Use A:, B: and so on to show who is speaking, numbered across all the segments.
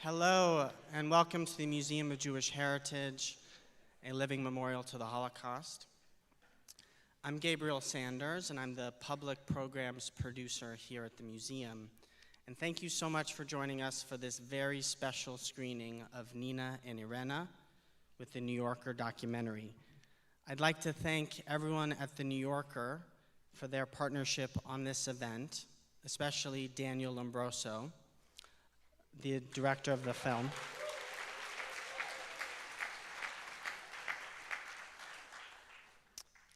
A: Hello, and welcome to the Museum of Jewish Heritage, a living memorial to the Holocaust. I'm Gabriel Sanders, and I'm the public programs producer here at the museum. And thank you so much for joining us for this very special screening of Nina&Irena with the New Yorker documentary. I'd like to thank everyone at the New Yorker for their partnership on this event, especially Daniel Lombroso, the director of the film.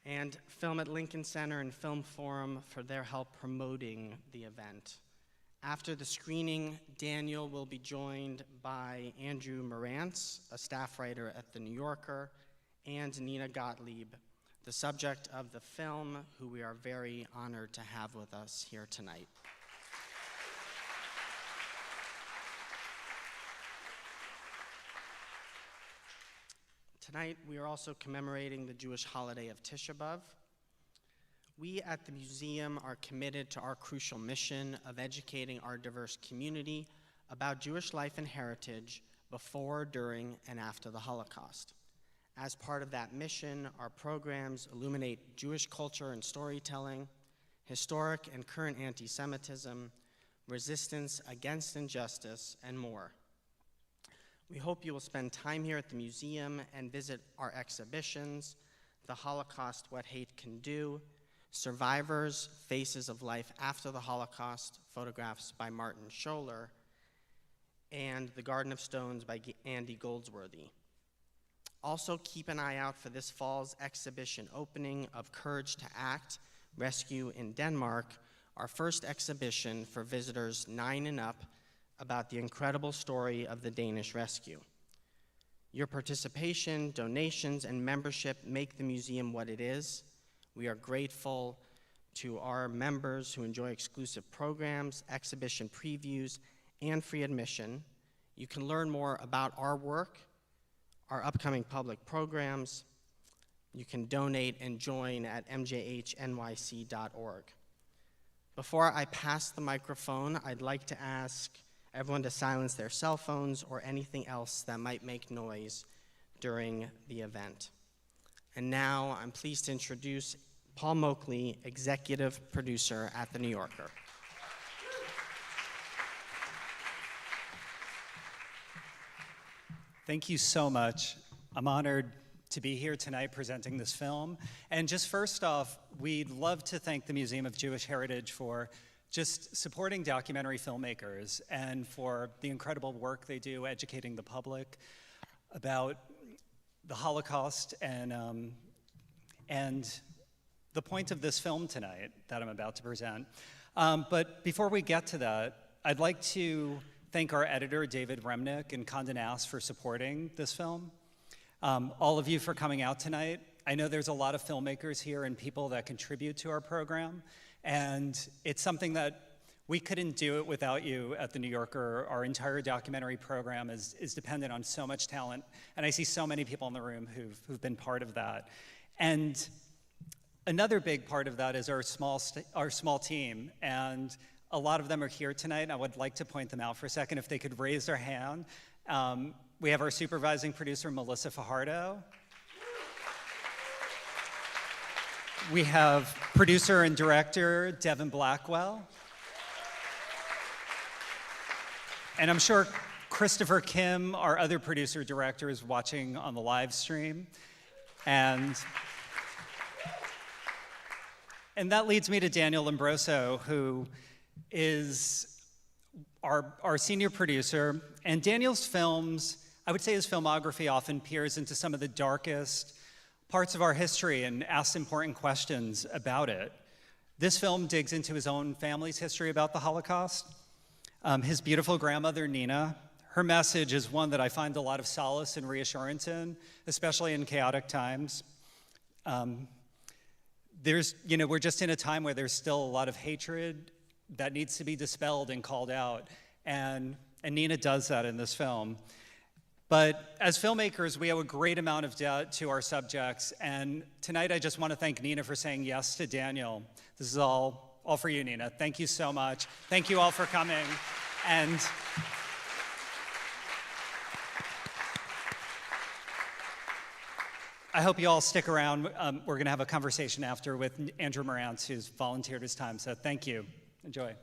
A: And Film at Lincoln Center and Film Forum for their help promoting the event. After the screening, Daniel will be joined by Andrew Marantz, a staff writer at The New Yorker, and Nina Gottlieb, the subject of the film, who we are very honored to have with us here tonight. Tonight, we are also commemorating the Jewish holiday of Tisha B'Av. We at the museum are committed to our crucial mission of educating our diverse community about Jewish life and heritage before, during, and after the Holocaust. As part of that mission, our programs illuminate Jewish culture and storytelling, historic and current anti-Semitism, resistance against injustice, and more. We hope you will spend time here at the museum and visit our exhibitions, The Holocaust, What Hate Can Do, Survivors, Faces of Life After the Holocaust, photographs by Martin Scholler, and The Garden of Stones by Andy Goldsworthy. Also, keep an eye out for this fall's exhibition opening of Courage to Act, Rescue in Denmark, our first exhibition for visitors 9 and up, about the incredible story of the Danish rescue. Your participation, donations, and membership make the museum what it is. We are grateful to our members who enjoy exclusive programs, exhibition previews, and free admission. You can learn more about our work, our upcoming public programs. You can donate and join at mjhnyc.org. Before I pass the microphone, I'd like to ask everyone to silence their cell phones or anything else that might make noise during the event. And now I'm pleased to introduce Paul Moakley, executive producer at The New Yorker.
B: Thank you so much. I'm honored to be here tonight presenting this film. And just first off, we'd love to thank the Museum of Jewish Heritage for just supporting documentary filmmakers and for the incredible work they do educating the public about the Holocaust and the point of this film tonight that I'm about to present. But before we get to that, I'd like to thank our editor, David Remnick and Condé Nast, for supporting this film. All of you for coming out tonight. I know there's a lot of filmmakers here and people that contribute to our program. And it's something that we couldn't do it without you at The New Yorker. Our entire documentary program is dependent on so much talent. And I see so many people in the room who've been part of that. And another big part of that is our small team. And a lot of them are here tonight. I would like to point them out for a second. If they could raise their hand. We have our supervising producer, Melissa Fajardo. We have producer and director, Devin Blackwell. And I'm sure Christopher Kim, our other producer director, is watching on the live stream. And that leads me to Daniel Lombroso, who is our senior producer. And Daniel's films, I would say his filmography often peers into some of the darkest parts of our history and asks important questions about it. This film digs into his own family's history about the Holocaust. His beautiful grandmother, Nina, her message is one that I find a lot of solace and reassurance in, especially in chaotic times. We're just in a time where there's still a lot of hatred that needs to be dispelled and called out, and Nina does that in this film. But as filmmakers, we owe a great amount of debt to our subjects, and tonight I just want to thank Nina for saying yes to Daniel. This is all for you, Nina. Thank you so much. Thank you all for coming. And I hope you all stick around. We're going to have a conversation after with Andrew Marantz, who's volunteered his time. So thank you. Enjoy.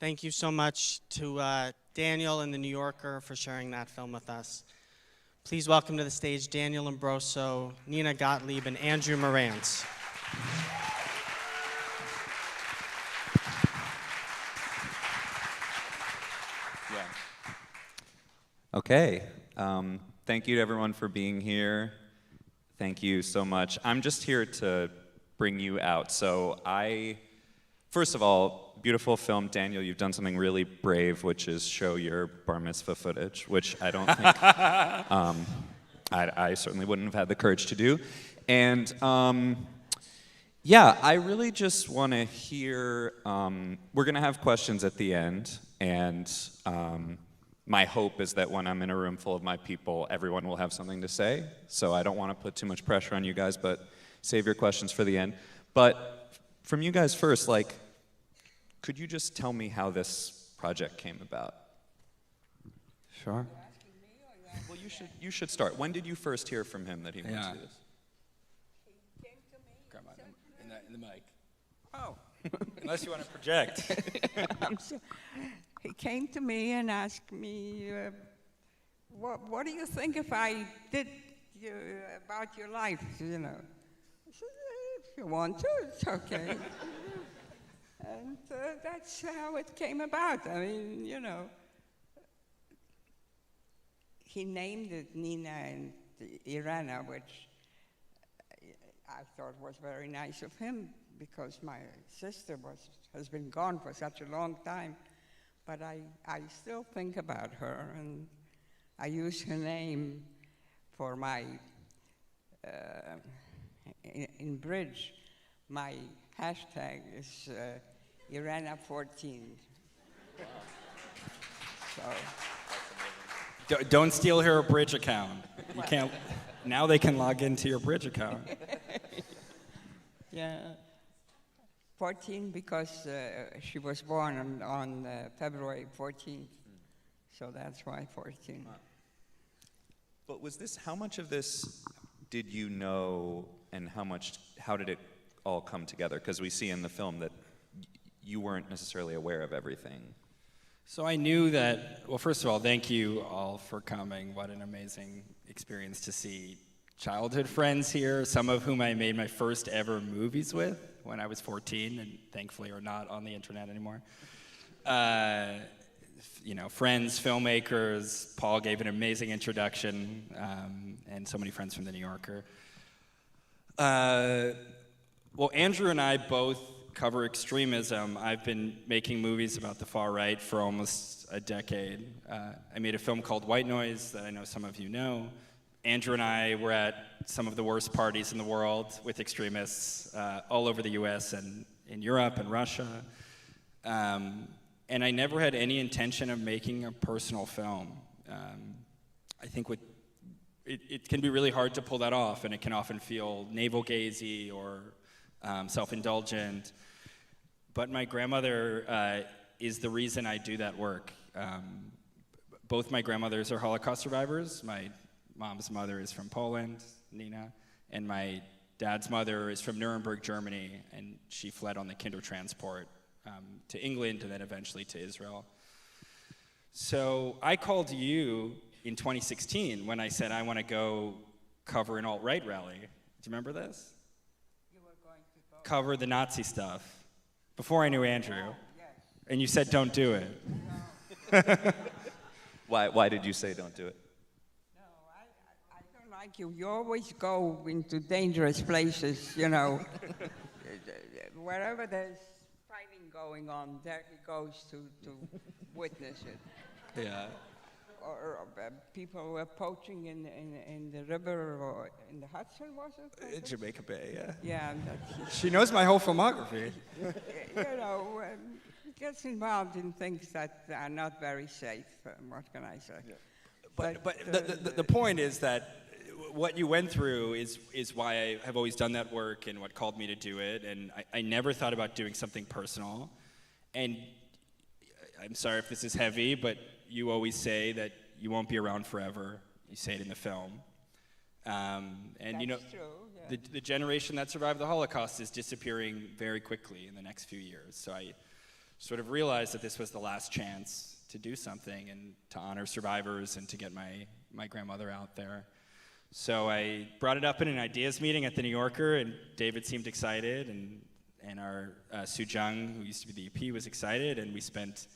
A: Thank you so much to Daniel and the New Yorker for sharing that film with us. Please welcome to the stage Daniel Lombroso, Nina Gottlieb, and Andrew Marantz.
C: Okay, thank you to everyone for being here. Thank you so much. I'm just here to bring you out. So first of all, beautiful film. Daniel, you've done something really brave, which is show your bar mitzvah footage, which I don't think, I certainly wouldn't have had the courage to do. And yeah, I really just want to hear, we're going to have questions at the end, and my hope is that when I'm in a room full of my people, everyone will have something to say. So I don't want to put too much pressure on you guys, but save your questions for the end. But from you guys first, like, could you just tell me how this project came about?
D: Sure.
C: Well, you should start. When did you first hear from him that he wanted to do this?
D: Grab in the mic. Oh, unless you want to project.
E: He came to me and asked me, what do you think if I did about your life, you know? I said, if you want to, it's okay. And that's how it came about. I mean, you know, he named it Nina&Irena, which I thought was very nice of him because my sister has been gone for such a long time. But I still think about her, and I use her name for my, in Bridge, my hashtag is Irena14. So.
D: Don't steal her Bridge account. You can't. Now they can log into your Bridge account.
E: Yeah. 14 because she was born on February 14th. So that's why 14.
C: But how much of this did you know, and how did it all come together? Because we see in the film that you weren't necessarily aware of everything.
D: So I knew that, well, first of all, thank you all for coming. What an amazing experience to see childhood friends here, some of whom I made my first ever movies with when I was 14, and thankfully are not on the internet anymore. You know, friends, filmmakers. Paul gave an amazing introduction, and so many friends from the New Yorker. Well, Andrew and I both cover extremism. I've been making movies about the far right for almost a decade. I made a film called White Noise that I know some of you know. Andrew and I were at some of the worst parties in the world with extremists all over the US and in Europe and Russia. And I never had any intention of making a personal film. I think it can be really hard to pull that off, and it can often feel navel-gazy or self-indulgent. But my grandmother is the reason I do that work. Both my grandmothers are Holocaust survivors. My mom's mother is from Poland, Nina, and my dad's mother is from Nuremberg, Germany, and she fled on the Kindertransport to England and then eventually to Israel. So I called you in 2016 when I said I want to go cover an alt-right rally. Do you remember this?
E: You were going to go.
D: Cover the Nazi stuff before I knew Andrew.
E: Oh, yes.
D: And you said don't do it.
E: No.
C: Why did you say don't do it?
E: No, I don't like you. You always go into dangerous places, you know. Wherever there's fighting going on, there he goes to witness it.
D: Yeah.
E: Or people were poaching in the river or in the Hudson, was it?
D: In Jamaica Bay, yeah.
E: Yeah, that's,
D: She knows my whole filmography.
E: you know, gets involved in things that are not very safe. What can I say?
D: Yeah. But the point is that what you went through is why I have always done that work and what called me to do it. And I never thought about doing something personal. And I'm sorry if this is heavy, but you always say that you won't be around forever. You say it in the film. And
E: That's
D: you know,
E: true, yeah.
D: the generation that survived the Holocaust is disappearing very quickly in the next few years. So I sort of realized that this was the last chance to do something and to honor survivors and to get my grandmother out there. So I brought it up in an ideas meeting at the New Yorker, and David seemed excited, and our Soo Jung, who used to be the EP, was excited, and we spent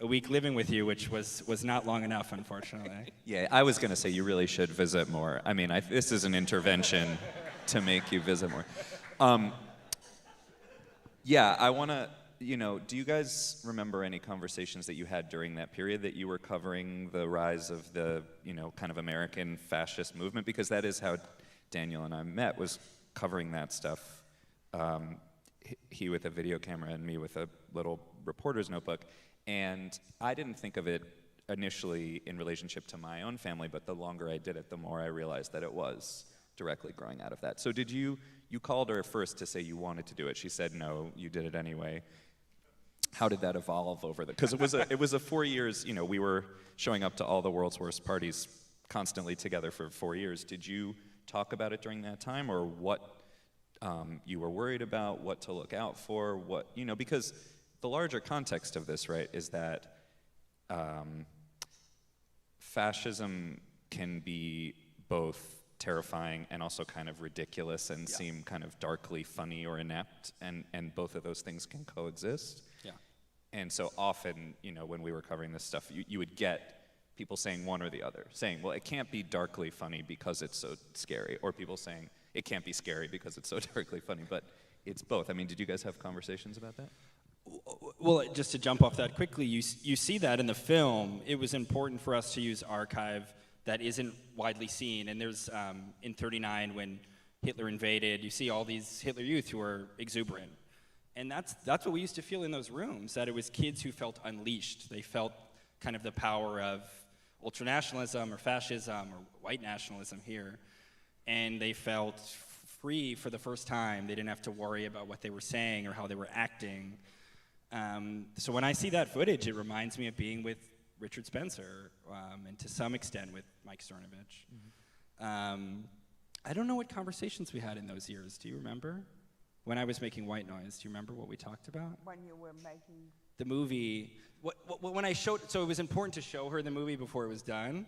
D: a week living with you, which was not long enough, unfortunately.
C: Yeah, I was going to say you really should visit more. I mean, this is an intervention to make you visit more. Yeah, I want to, do you guys remember any conversations that you had during that period that you were covering the rise of the, kind of American fascist movement? Because that is how Daniel and I met, was covering that stuff. He with a video camera and me with a little reporter's notebook. And I didn't think of it initially in relationship to my own family, but the longer I did it, the more I realized that it was directly growing out of that. So did you called her first to say you wanted to do it. She said no, you did it anyway. How did that evolve over because it was a 4 years, we were showing up to all the world's worst parties constantly together for 4 years. Did you talk about it during that time, or what you were worried about, what to look out for, because the larger context of this, right, is that fascism can be both terrifying and also kind of ridiculous and seem kind of darkly funny or inept, and both of those things can coexist.
D: Yeah.
C: And so often, when we were covering this stuff, you would get people saying one or the other, saying, well, it can't be darkly funny because it's so scary, or people saying, it can't be scary because it's so darkly funny, but it's both. I mean, did you guys have conversations about that?
D: Well, just to jump off that quickly, you see that in the film. It was important for us to use archive that isn't widely seen. And there's, in 39, when Hitler invaded, you see all these Hitler youth who are exuberant. And that's what we used to feel in those rooms, that it was kids who felt unleashed. They felt kind of the power of ultranationalism or fascism or white nationalism here. And they felt free for the first time. They didn't have to worry about what they were saying or how they were acting. So when I see that footage, it reminds me of being with Richard Spencer, and to some extent with Mike Cernovich. Mm-hmm. I don't know what conversations we had in those years. Do you remember? When I was making White Noise, do you remember what we talked about?
E: When you were making
D: the movie. When I showed, so it was important to show her the movie before it was done,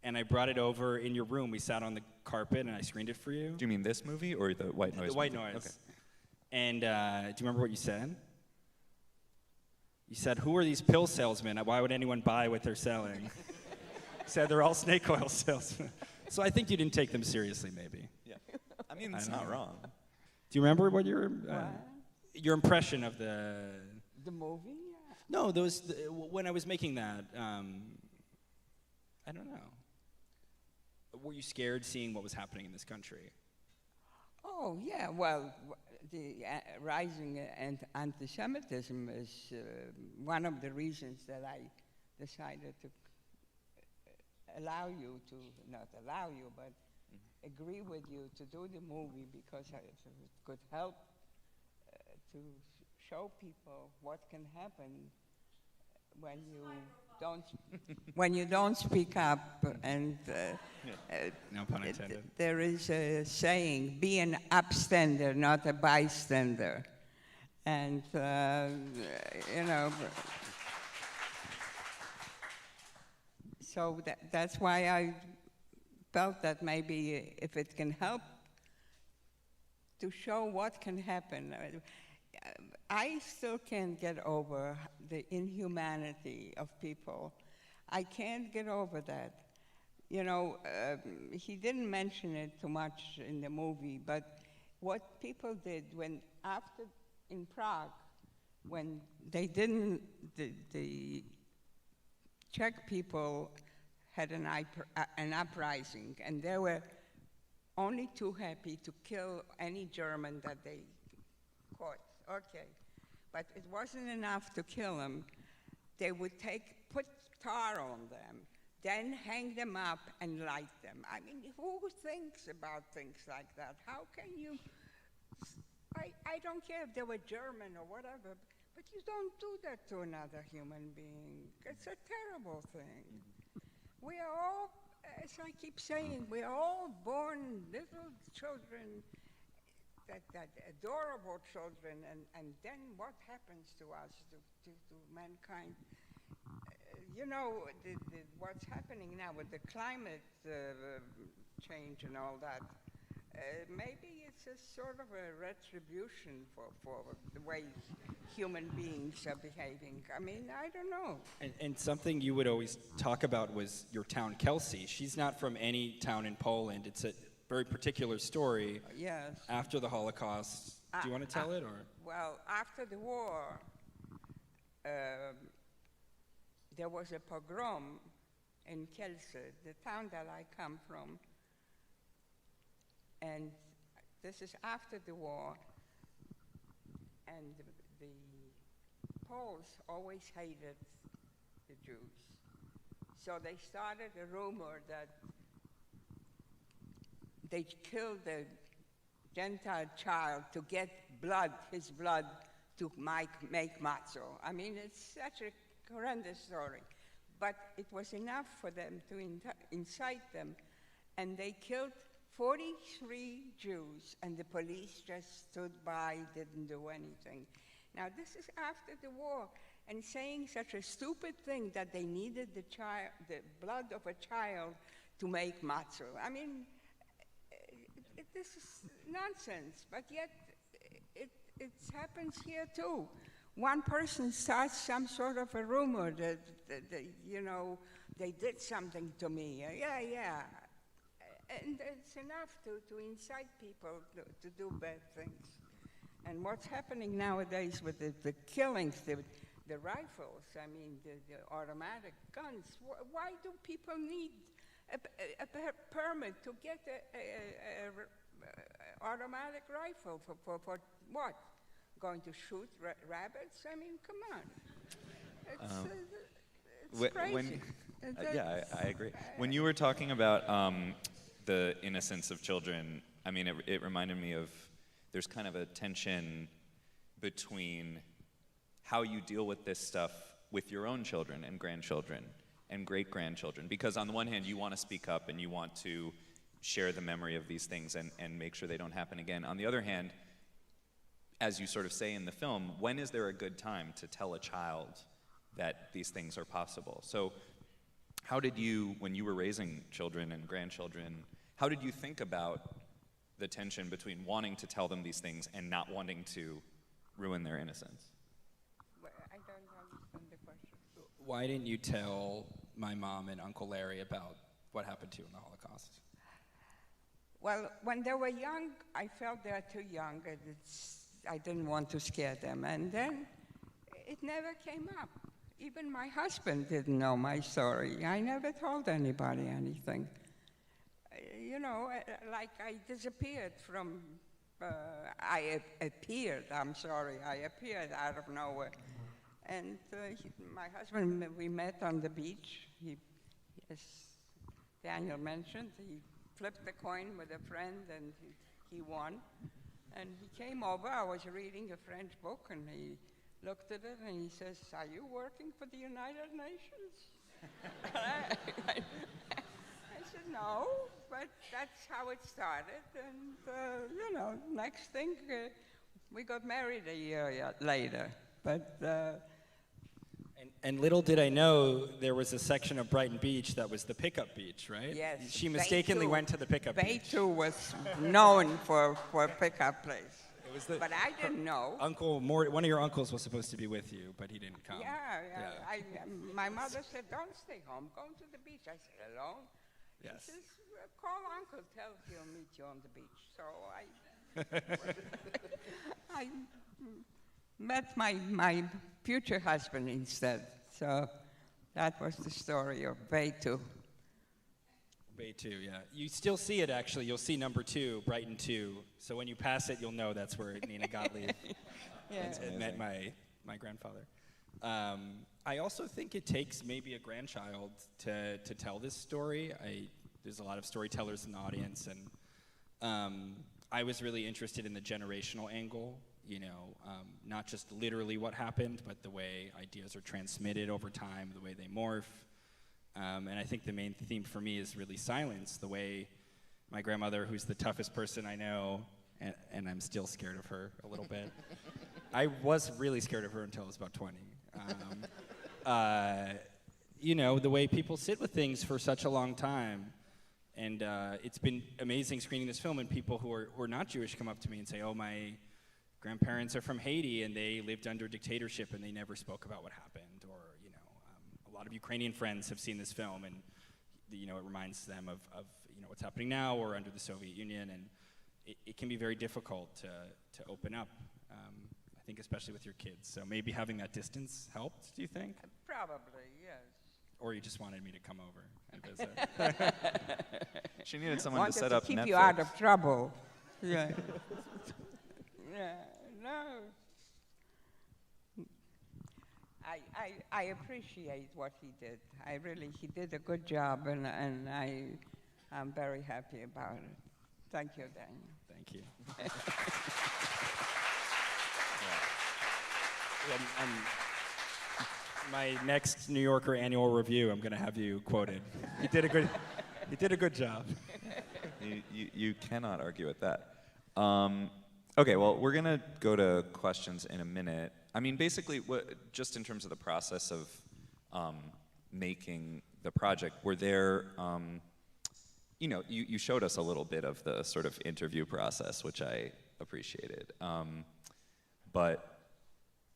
D: and I brought it over in your room. We sat on the carpet, and I screened it for you.
C: Do you mean this movie or the White Noise?
D: The White
C: movie?
D: Noise.
C: Okay.
D: And do you remember what you said? You said, "Who are these pill salesmen? Why would anyone buy what they're selling?" You said they're all snake oil salesmen. So I think you didn't take them seriously, maybe.
C: Yeah. I mean, it's not wrong.
D: Do you remember what your impression of the
E: movie? Yeah.
D: No, when I was making that, I don't know. Were you scared seeing what was happening in this country?
E: Oh, yeah, well, the rising anti-Semitism is one of the reasons that I decided to allow you to, not allow you, but agree with you to do the movie, because it could help to show people what can happen when you don't speak up. And
D: no pun intended.
E: There is a saying: be an upstander, not a bystander. And so that's why I felt that maybe if it can help to show what can happen. I still can't get over the inhumanity of people. I can't get over that. He didn't mention it too much in the movie, but what people did in Prague, when they didn't, the Czech people had an uprising, and they were only too happy to kill any German that they caught. Okay, but it wasn't enough to kill them. They would put tar on them, then hang them up and light them. I mean, who thinks about things like that? How can you? I don't care if they were German or whatever, but you don't do that to another human being. It's a terrible thing. We are all, as I keep saying, we are all born little children, that adorable children, and then what happens to us, to mankind? You know, what's happening now with the climate change and all that, maybe it's a sort of a retribution for the way human beings are behaving. I mean, I don't know.
D: And something you would always talk about was your town, Kelsey. She's not from any town in Poland. It's a very particular story.
E: Yes.
D: After the Holocaust. Do you want to tell it, or?
E: Well, after the war, there was a pogrom in Kelsey, the town that I come from. And this is after the war. And the Poles always hated the Jews. So they started a rumor that they killed the Gentile child to get blood, his blood, to make matzah. I mean, it's such a horrendous story. But it was enough for them to incite them. And they killed 43 Jews, and the police just stood by, didn't do anything. Now, this is after the war, and saying such a stupid thing that they needed the blood of a child to make matzah. I mean, this is nonsense, but yet it happens here too. One person starts some sort of a rumor that you know, they did something to me. Yeah. And it's enough to incite people to do bad things. And what's happening nowadays with the killings, the rifles, I mean, the automatic guns, why do people need a permit to get a automatic rifle for what? Going to shoot rabbits? I mean, come on. It's crazy.
C: Yeah, I agree. When you were talking about the innocence of children, I mean, it reminded me of, there's kind of a tension between how you deal with this stuff with your own children and grandchildren and great-grandchildren. Because on the one hand, you want to speak up and you want to share the memory of these things and make sure they don't happen again. On the other hand, as you sort of say in the film, when is there a good time to tell a child that these things are possible? So how did you, when you were raising children and grandchildren, how did you think about the tension between wanting to tell them these things and not wanting to ruin their innocence?
E: Well, I don't understand the question.
D: Why didn't you tell my mom and Uncle Larry about what happened to you in the Holocaust?
E: Well, when they were young, I felt they were too young, and I didn't want to scare them. And then it never came up. Even my husband didn't know my story. I never told anybody anything. You know, like I disappeared from, I appeared out of nowhere. And my husband, we met on the beach. As Daniel mentioned, he flipped the coin with a friend and he won. And he came over, I was reading a French book, and he looked at it and he says, "Are you working for the United Nations?" I said, "No, but that's how it started." And, you know, next thing, we got married a year later. But
D: And little did I know, there was a section of Brighton Beach that was the pickup beach, right?
E: yes.
D: She mistakenly went to the pickup
E: Bay
D: beach.
E: 2 was known for a pickup place.
D: It was the
E: But I didn't know.
D: one of your uncles was supposed to be with you, but he didn't come.
E: Yeah. My mother said, "Don't stay home, go to the beach." I said, "Alone?"
D: Yes.
E: She says, "Call uncle, tell he'll meet you on the beach." So I met my future husband instead. So that was the story of Bay 2.
D: Bay 2, yeah. You still see it, actually. You'll see number 2, Brighton 2. So when you pass it, you'll know that's where Nina Gottlieb met my grandfather. I also think it takes maybe a grandchild to tell this story. There's a lot of storytellers in the audience, and I was really interested in the generational angle, you know, not just literally what happened, but the way ideas are transmitted over time, the way they morph. And I think the main theme for me is really silence, the way my grandmother, who's the toughest person I know, and I'm still scared of her a little bit. I was really scared of her until I was about 20. You know, the way people sit with things for such a long time. And it's been amazing screening this film, and people who are not Jewish come up to me and say, oh, my grandparents are from Haiti, and they lived under dictatorship, and they never spoke about what happened. Or, you know, a lot of Ukrainian friends have seen this film, and, you know, it reminds them of you know, what's happening now or under the Soviet Union, and it can be very difficult to open up, I think, especially with your kids. So maybe having that distance helped, do you think?
E: Probably, yes.
D: Or you just wanted me to come over and visit?
C: She needed someone
E: Wanted
C: to set
E: to
C: up
E: keep
C: Netflix.
E: you out of trouble. Yeah. Yeah, no. I appreciate what he did. He did a good job, and I'm very happy about it. Thank you, Daniel.
D: Thank you. My next New Yorker annual review, I'm going to have you quoted. You did a good job.
C: You cannot argue with that. Okay, well, we're going to go to questions in a minute. I mean, basically, just in terms of the process of making the project, were there, you know, you showed us a little bit of the sort of interview process, which I appreciated. But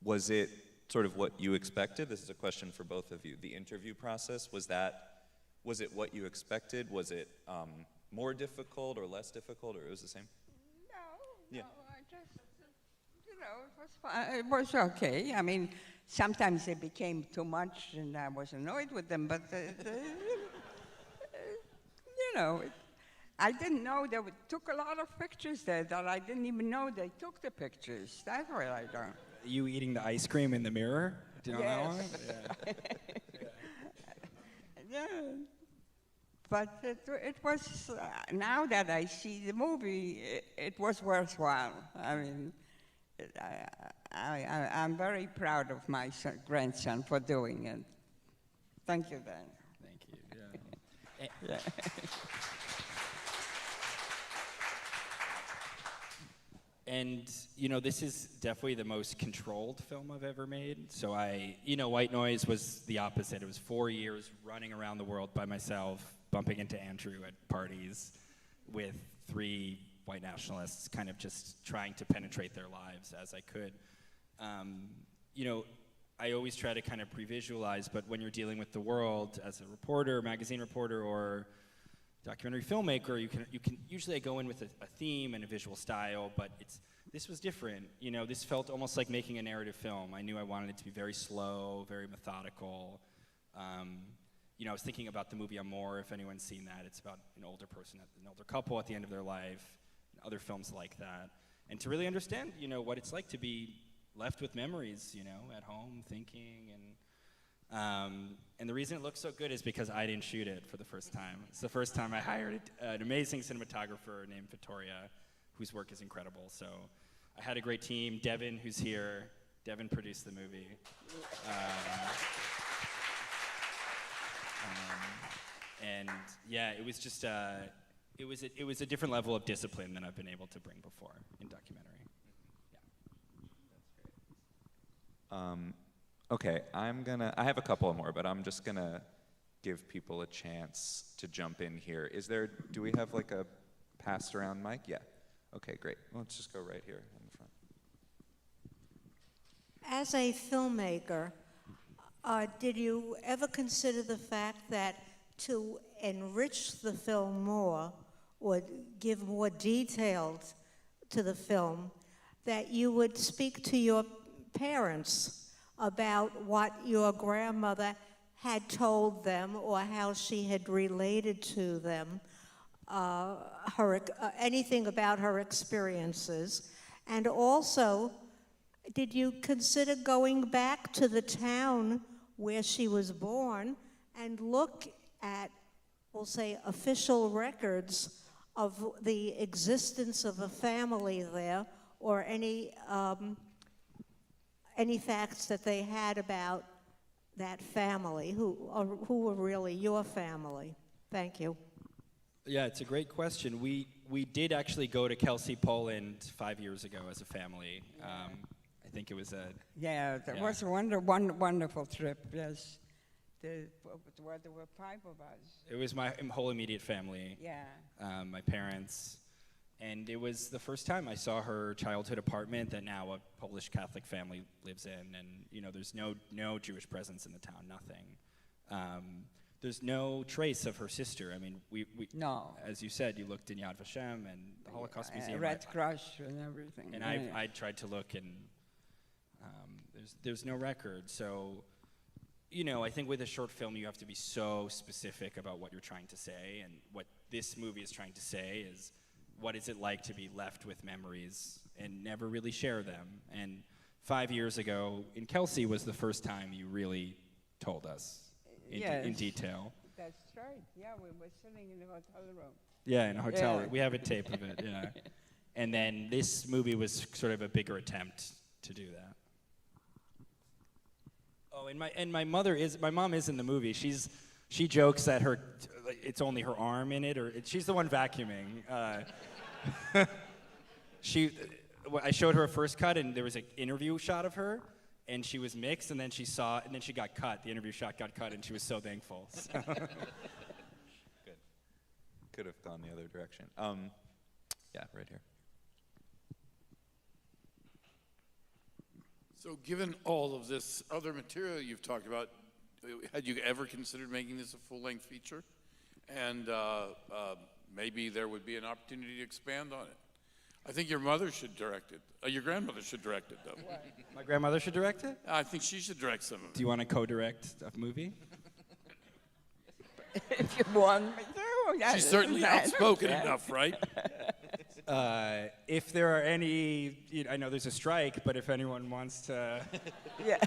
C: was it sort of what you expected? This is a question for both of you. The interview process, was it what you expected? Was it more difficult or less difficult, or it was the same?
E: No, I just, you know, it was fine. It was okay. I mean, sometimes it became too much, and I was annoyed with them, but, you know, I didn't know they took a lot of pictures there that I didn't even know they took the pictures. That's what I don't.
D: You eating the ice cream in the mirror? Do you know that one?
E: Yeah. But it was, now that I see the movie, it was worthwhile. I mean, I'm very proud of my grandson for doing it. Thank you, Dan.
D: Thank you. Yeah.
E: Yeah.
D: And, you know, this is definitely the most controlled film I've ever made. So you know, White Noise was the opposite. It was 4 years running around the world by myself, bumping into Andrew at parties with 3 white nationalists, kind of just trying to penetrate their lives as I could. You know, I always try to kind of pre-visualize, but when you're dealing with the world as a reporter, magazine reporter, or documentary filmmaker, you can usually I go in with a theme and a visual style, but this was different. You know, this felt almost like making a narrative film. I knew I wanted it to be very slow, very methodical. You know, I was thinking about the movie Amour, if anyone's seen that. It's about an older person, an older couple at the end of their life, and other films like that. And to really understand, you know, what it's like to be left with memories, you know, at home, thinking, and the reason it looks so good is because I didn't shoot it for the first time. It's the first time I hired an amazing cinematographer named Vittoria, whose work is incredible. So I had a great team. Devin, who's here, Devin produced the movie. And yeah, it was just it was a different level of discipline than I've been able to bring before in documentary.
C: Okay, I have a couple more, but I'm just gonna give people a chance to jump in here. Do we have like a passed around mic? Yeah. Okay, great. Well, let's just go right here in the front.
F: As a filmmaker, did you ever consider the fact that to enrich the film more or give more details to the film, that you would speak to your parents about what your grandmother had told them or how she had related to them, anything about her experiences? And also, did you consider going back to the town where she was born and look at, we'll say, official records of the existence of a family there, or any facts that they had about that family, who were really your family? Thank you.
D: Yeah, it's a great question. We did actually go to Kelsey, Poland 5 years ago as a family. I think it was a...
E: Yeah, that
D: Yeah.
E: was a wonderful trip, yes. Where there were 5 of us.
D: It was my whole immediate family.
E: Yeah.
D: My parents, and it was the first time I saw her childhood apartment that now a Polish Catholic family lives in, and there's no Jewish presence in the town, nothing. There's no trace of her sister. I mean, we
E: No.
D: as you said, you looked in Yad Vashem and the Holocaust Museum.
E: Red Cross and everything.
D: And
E: yeah.
D: I tried to look, and there's no record. So, I think with a short film, you have to be so specific about what you're trying to say, and what this movie is trying to say is, what is it like to be left with memories and never really share them? And 5 years ago in Kelsey was the first time you really told us in
E: Yes.
D: detail.
E: That's right. Yeah, we were sitting in the hotel room.
D: Yeah, in a hotel
E: Yeah.
D: room. We have a tape of it, yeah. And then this movie was sort of a bigger attempt to do that. Oh, and my mom is in the movie. She jokes that it's only her arm in it, or she's the one vacuuming. I showed her a first cut, and there was an interview shot of her, and she was mixed, and then she got cut. The interview shot got cut, and she was so thankful. So.
C: Good. Could have gone the other direction. Yeah, right here.
G: So given all of this other material you've talked about, had you ever considered making this a full-length feature? And maybe there would be an opportunity to expand on it. I think your mother should direct it. Your grandmother should direct it, though.
D: My grandmother should direct it?
G: I think she should direct some of
D: Do
G: it.
D: you want to co-direct a movie?
E: If you want me to. Yeah,
G: She's certainly outspoken enough, right?
D: If there are any, I know there's a strike, but if anyone wants to,
E: Yeah.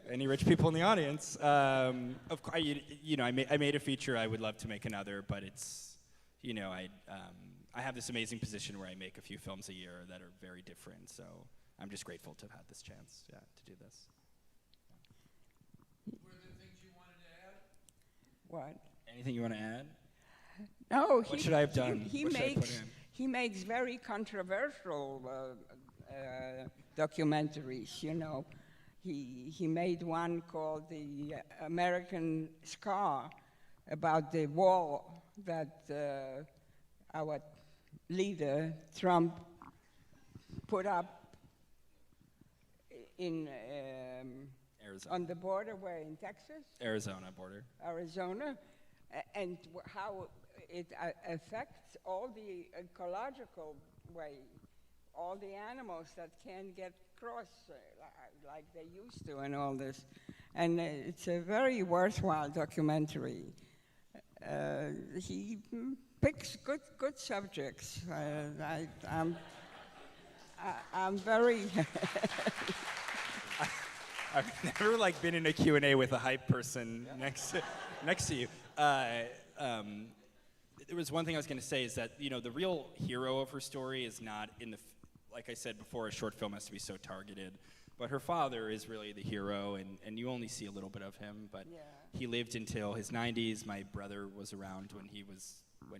D: any rich people in the audience, of course, I made a feature. I would love to make another, but it's, I have this amazing position where I make a few films a year that are very different. So I'm just grateful to have had this chance, to do this.
G: Were there things you wanted to add?
E: What?
D: Anything you want to add?
E: No,
D: What should I have done?
E: He
D: What should I put
E: makes
D: in?
E: he makes very controversial documentaries. He made one called The American Scar about the wall that our leader Trump put up in
D: Arizona.
E: on the border, where in Texas.
D: Arizona border.
E: Arizona, and how it affects all the ecological way, all the animals that can't get across like they used to, and all this. And it's a very worthwhile documentary. He picks good subjects. I'm very.
D: I've never been in a Q&A with a hype person next to you. There was one thing I was going to say is that the real hero of her story is not in the, like I said before, a short film has to be so targeted. But her father is really the hero, and you only see a little bit of him. But
E: Yeah.
D: he lived until his 90s. My brother was around when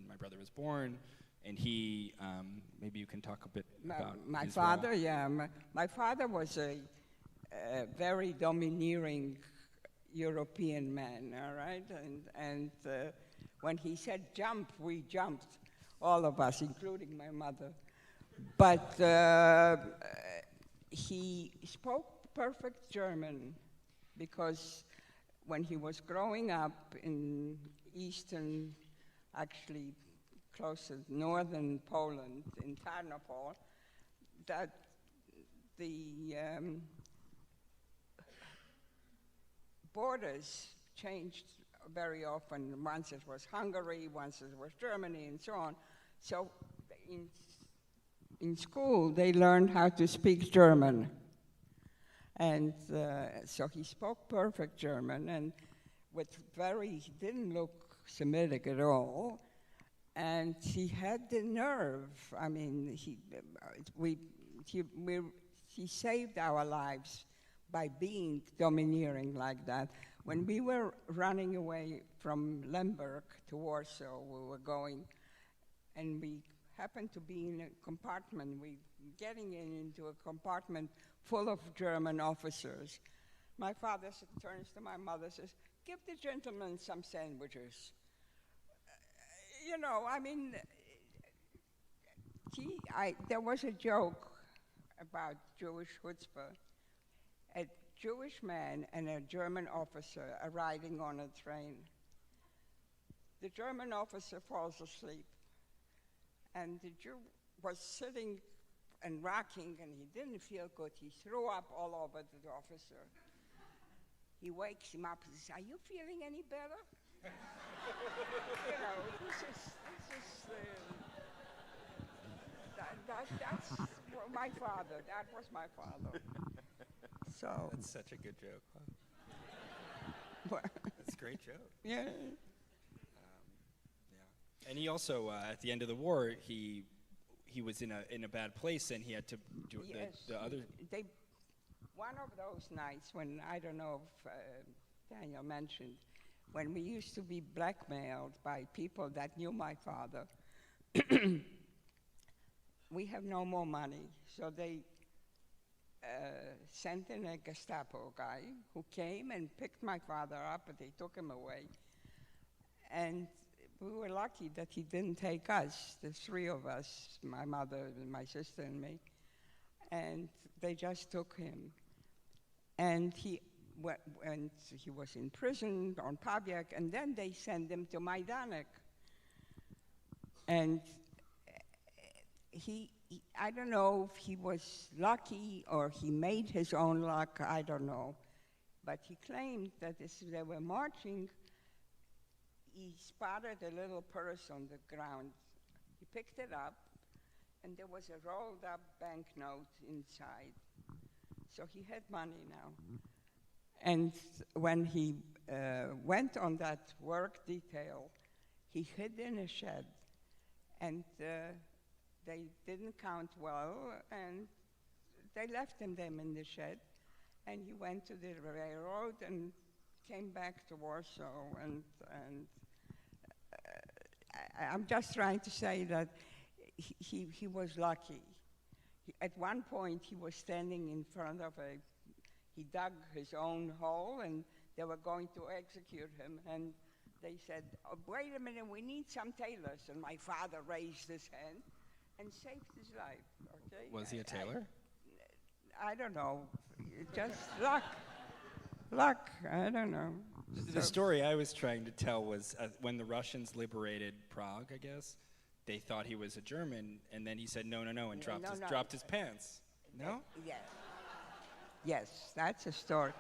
D: my brother was born, and he maybe you can talk a bit about
E: My
D: his
E: father,
D: role.
E: yeah. My father was a very domineering European man, all right? And when he said jump, we jumped, all of us, including my mother. But he spoke perfect German, because when he was growing up in eastern, actually close to northern Poland, in Tarnopol, that the borders changed very often. Once it was Hungary, once it was Germany, and so on. So in school, they learned how to speak German. And so he spoke perfect German, and he didn't look Semitic at all. And he had the nerve. I mean, he saved our lives by being domineering like that. When we were running away from Lemberg to Warsaw, we were going, and we happened to be in a compartment. We getting into a compartment full of German officers. My father turns to my mother, says, "Give the gentleman some sandwiches." You know, I mean, there was a joke about Jewish chutzpah. A Jewish man and a German officer are riding on a train. The German officer falls asleep, and the Jew was sitting and rocking, and he didn't feel good. He threw up all over the officer. He wakes him up and says, "Are you feeling any better?" You know, that's my father. That was my father. So
D: That's such a good joke.
E: well,
D: That's a great joke.
E: yeah.
D: Yeah. And he also, at the end of the war, he was in a bad place, and he had to do
E: Yes,
D: the other.
E: One of those nights when, I don't know if Daniel mentioned, when we used to be blackmailed by people that knew my father, we have no more money, so they sent in a Gestapo guy who came and picked my father up, and they took him away. And we were lucky that he didn't take us, the three of us, my mother, my sister, and me, and they just took him. And he was in prison on Pabiak, and then they sent him to Majdanek. And I don't know if he was lucky or he made his own luck, I don't know. But he claimed that as they were marching, he spotted a little purse on the ground. He picked it up, and there was a rolled up banknote inside. So he had money now. And when he went on that work detail, he hid in a shed, and they didn't count well, and they left him them in the shed, and he went to the railroad and came back to Warsaw, and I'm just trying to say that he was lucky. At one point, he was standing in front of he dug his own hole, and they were going to execute him, and they said, "Oh, wait a minute, we need some tailors," and my father raised his hand and saved his life, okay?
D: Was he a tailor?
E: I don't know, just luck, I don't know.
D: The story I was trying to tell was when the Russians liberated Prague, I guess, they thought he was a German, and then he said no, and dropped his pants. No?
E: Yes, that's a story.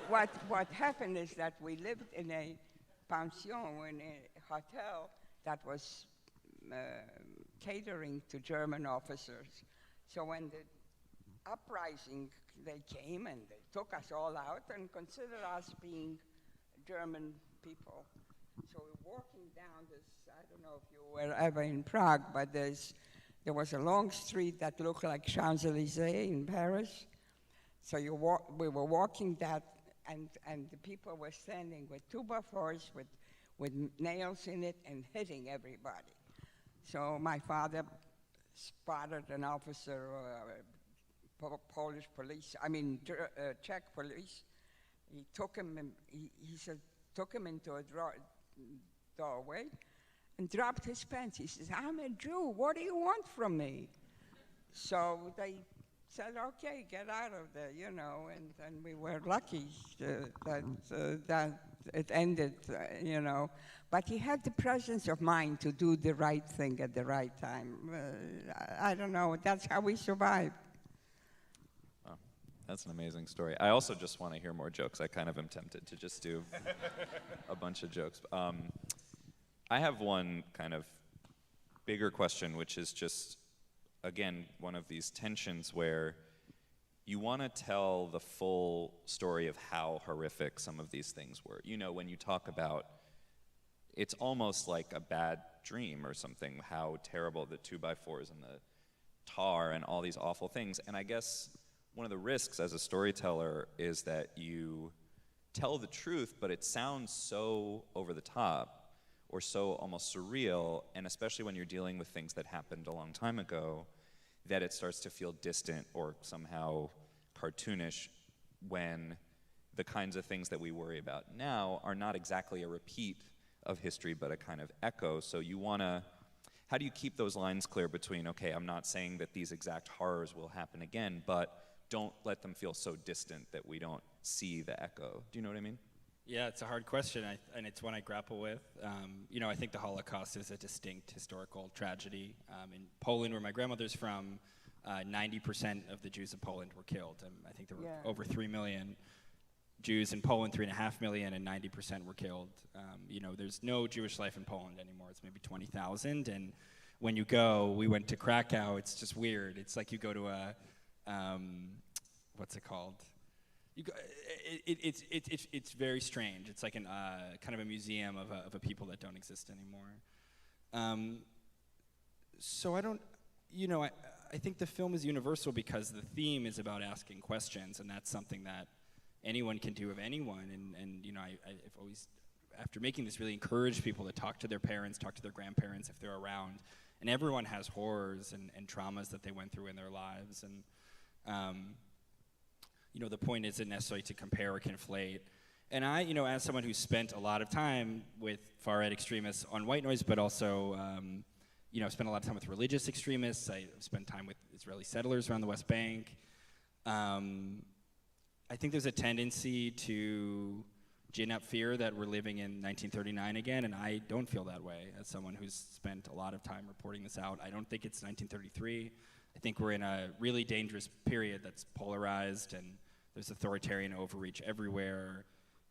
E: What happened is that we lived in a pension, in a hotel that was catering to German officers. So when the uprising, they came and they took us all out and considered us being German people. So we're walking down this, I don't know if you were ever in Prague, but there was a long street that looked like Champs-Élysées in Paris. So we were walking that, and the people were standing with 2x4s with nails in it and hitting everybody. So my father spotted an officer, Polish police, Czech police. He took him, took him into a doorway and dropped his pants. He says, "I'm a Jew, what do you want from me?" So they said, "Okay, get out of there," and we were lucky that it ended, But he had the presence of mind to do the right thing at the right time. I don't know, that's how we survived.
C: Wow, that's an amazing story. I also just want to hear more jokes. I kind of am tempted to just do a bunch of jokes. I have one kind of bigger question, which is just, again, one of these tensions where you want to tell the full story of how horrific some of these things were. When you talk about, it's almost like a bad dream or something, how terrible the 2x4s and the tar and all these awful things. And I guess one of the risks as a storyteller is that you tell the truth, but it sounds so over the top or so almost surreal, and especially when you're dealing with things that happened a long time ago, that it starts to feel distant or somehow cartoonish, when the kinds of things that we worry about now are not exactly a repeat of history, but a kind of echo. So you want to, how do you keep those lines clear between, okay, I'm not saying that these exact horrors will happen again, but don't let them feel so distant that we don't see the echo. Do you know what I mean?
D: Yeah, it's a hard question, and it's one I grapple with. I think the Holocaust is a distinct historical tragedy. In Poland, where my grandmother's from, 90% of the Jews in Poland were killed. I think there were over 3 million Jews in Poland, 3.5 million, and 90% were killed. There's no Jewish life in Poland anymore. It's maybe 20,000, and when you go, we went to Krakow, it's just weird. It's like you go to a, what's it called? You go, it's very strange. It's like an kind of a museum of a people that don't exist anymore. So I don't, I think the film is universal because the theme is about asking questions, and that's something that anyone can do of anyone. And I've always, after making this, really encouraged people to talk to their parents, talk to their grandparents if they're around. And everyone has horrors and traumas that they went through in their lives. And the point isn't necessarily to compare or conflate. And I, as someone who's spent a lot of time with far-right extremists on white noise, but also, I've spent a lot of time with religious extremists. I've spent time with Israeli settlers around the West Bank. I think there's a tendency to gin up fear that we're living in 1939 again, and I don't feel that way as someone who's spent a lot of time reporting this out. I don't think it's 1933. I think we're in a really dangerous period that's polarized, and there's authoritarian overreach everywhere.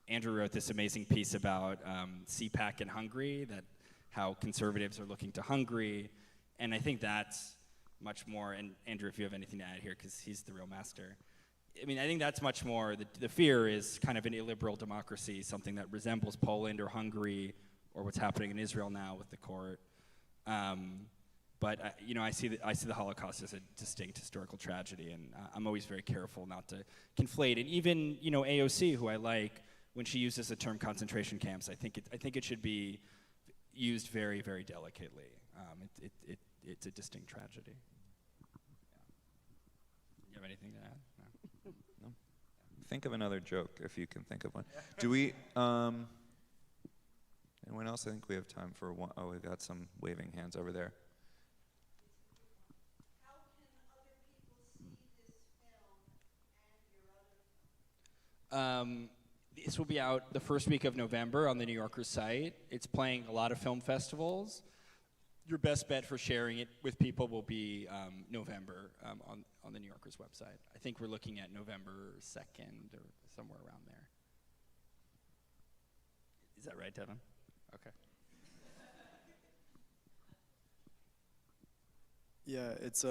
D: Andrew wrote this amazing piece about CPAC in Hungary, that how conservatives are looking to Hungary, and I think that's much more, and Andrew, if you have anything to add here, because he's the real master. I think that's much more, the fear is kind of an illiberal democracy, something that resembles Poland or Hungary, or what's happening in Israel now with the court. But I see the Holocaust as a distinct historical tragedy, and I'm always very careful not to conflate. And even AOC, who I like, when she uses the term concentration camps, I think it should be used very, very delicately. It's a distinct tragedy. Yeah. You have anything to add? No.
C: No. Think of another joke if you can think of one. Do we? Anyone else? I think we have time for one. Oh, we've got some waving hands over there.
D: This will be out the first week of November on the New Yorker's site. It's playing a lot of film festivals. Your best bet for sharing it with people will be November on the New Yorker's website. I think we're looking at November 2nd or somewhere around there. Is that right, Devin? Okay.
H: Yeah, it's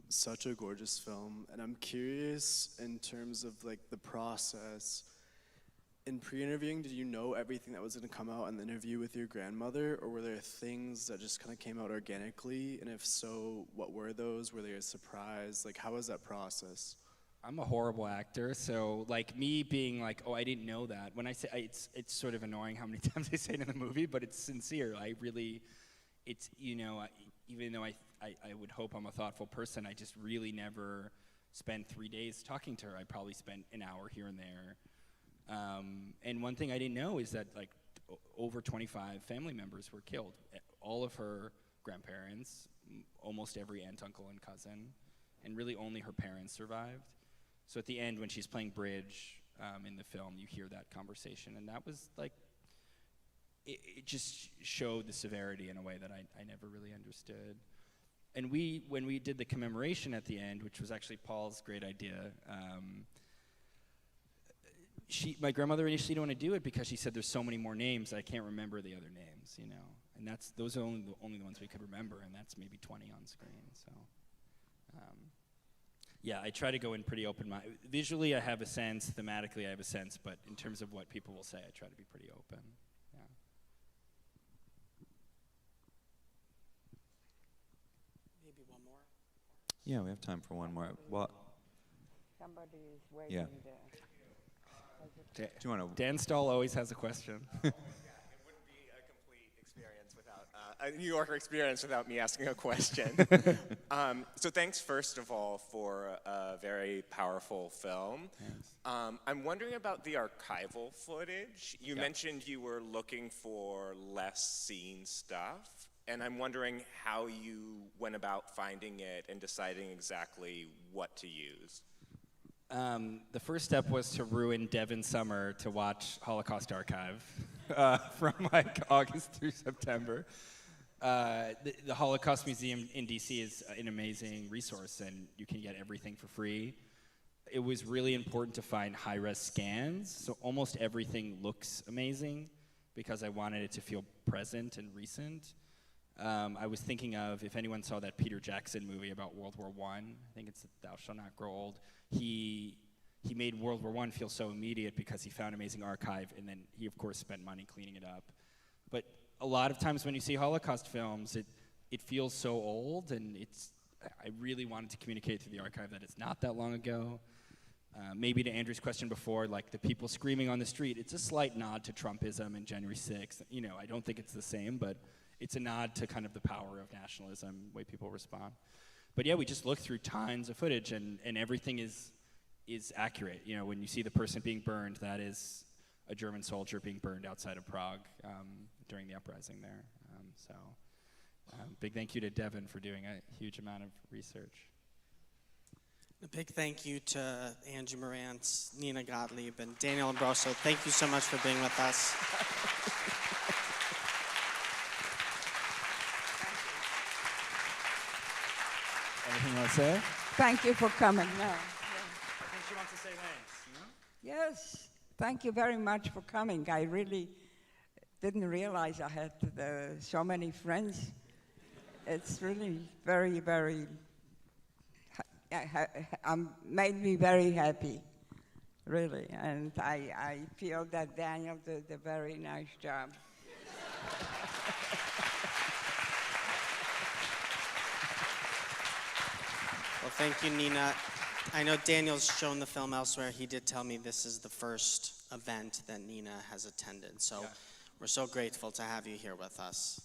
H: such a gorgeous film, and I'm curious in terms of the process. In pre-interviewing, did you know everything that was going to come out in the interview with your grandmother, or were there things that just kind of came out organically? And if so, what were those? Were they a surprise? How was that process?
D: I'm a horrible actor, so me being oh, I didn't know that. When I say it's sort of annoying how many times I say it in the movie, but it's sincere. Even though I would hope I'm a thoughtful person, I just really never spent 3 days talking to her. I probably spent an hour here and there. And one thing I didn't know is that over 25 family members were killed. All of her grandparents, almost every aunt, uncle, and cousin, and really only her parents survived. So at the end, when she's playing bridge in the film, you hear that conversation, and that was it just showed the severity in a way that I never really understood. And when we did the commemoration at the end, which was actually Paul's great idea, my grandmother initially didn't want to do it because she said there's so many more names, I can't remember the other names, And those are only the ones we could remember, and that's maybe 20 on screen. So, yeah, I try to go in pretty open-minded. Visually, I have a sense. Thematically, I have a sense. But in terms of what people will say, I try to be pretty open. Yeah.
A: Maybe one more.
C: Yeah, we have time for one more. Well,
E: Somebody is waiting
C: Yeah.
E: there.
C: Do you want to?
D: Dan Stahl always has a question.
I: It wouldn't be a complete experience without a New Yorker experience without me asking a question. So thanks first of all for a very powerful film. I'm wondering about the archival footage. You mentioned you were looking for less seen stuff, and I'm wondering how you went about finding it and deciding exactly what to use.
D: The first step was to ruin Devin's summer to watch Holocaust Archive from like August through September. The Holocaust Museum in DC is an amazing resource, and you can get everything for free. It was really important to find high-res scans, so almost everything looks amazing because I wanted it to feel present and recent. I was thinking of, if anyone saw that Peter Jackson movie about World War I, I think it's Thou Shalt Not Grow Old, he made World War I feel so immediate because he found amazing archive, and then he, of course, spent money cleaning it up. But a lot of times when you see Holocaust films, it feels so old, and I really wanted to communicate through the archive that it's not that long ago. Maybe to Andrew's question before, like the people screaming on the street, it's a slight nod to Trumpism and January 6th. You know, I don't think it's the same, but it's a nod to kind of the power of nationalism, the way people respond. But yeah, we just looked through tons of footage, and everything is accurate. You know, when you see the person being burned, that is a German soldier being burned outside of Prague during the uprising there. Big thank you to Devin for doing a huge amount of research.
A: A big thank you to Andrew Marantz, Nina Gottlieb, and Daniel Lombroso. Thank you so much for being with us.
D: Anything you want to say?
E: Thank you for coming. No.
B: I think she wants to say thanks. No?
E: Yes, thank you very much for coming. I really didn't realize I had so many friends. It's really very, very, made me very happy, really. And I feel that Daniel did a very nice job.
A: Well, thank you, Nina. I know Daniel's shown the film elsewhere. He did tell me this is the first event that Nina has attended. So we're so grateful to have you here with us.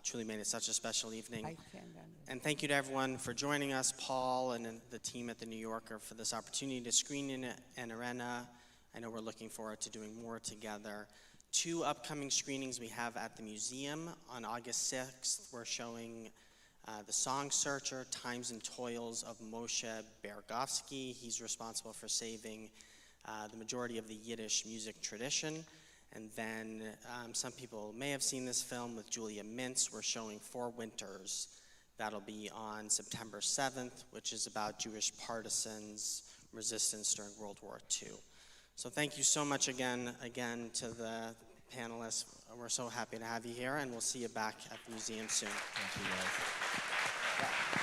A: Truly made it such a special evening.
E: I can't understand.
A: And thank you to everyone for joining us, Paul and the team at the New Yorker, for this opportunity to screen Nina&Irena. I know we're looking forward to doing more together. 2 upcoming screenings we have at the museum. On August 6th, we're showing The Song Searcher, Times and Toils of Moshe Bergovsky. He's responsible for saving the majority of the Yiddish music tradition. And then some people may have seen this film with Julia Mintz. We're showing 4 Winters. That'll be on September 7th, which is about Jewish partisans' resistance during World War II. So thank you so much again to the panelists. We're so happy to have you here, and we'll see you back at the museum soon.
D: Thank you, guys.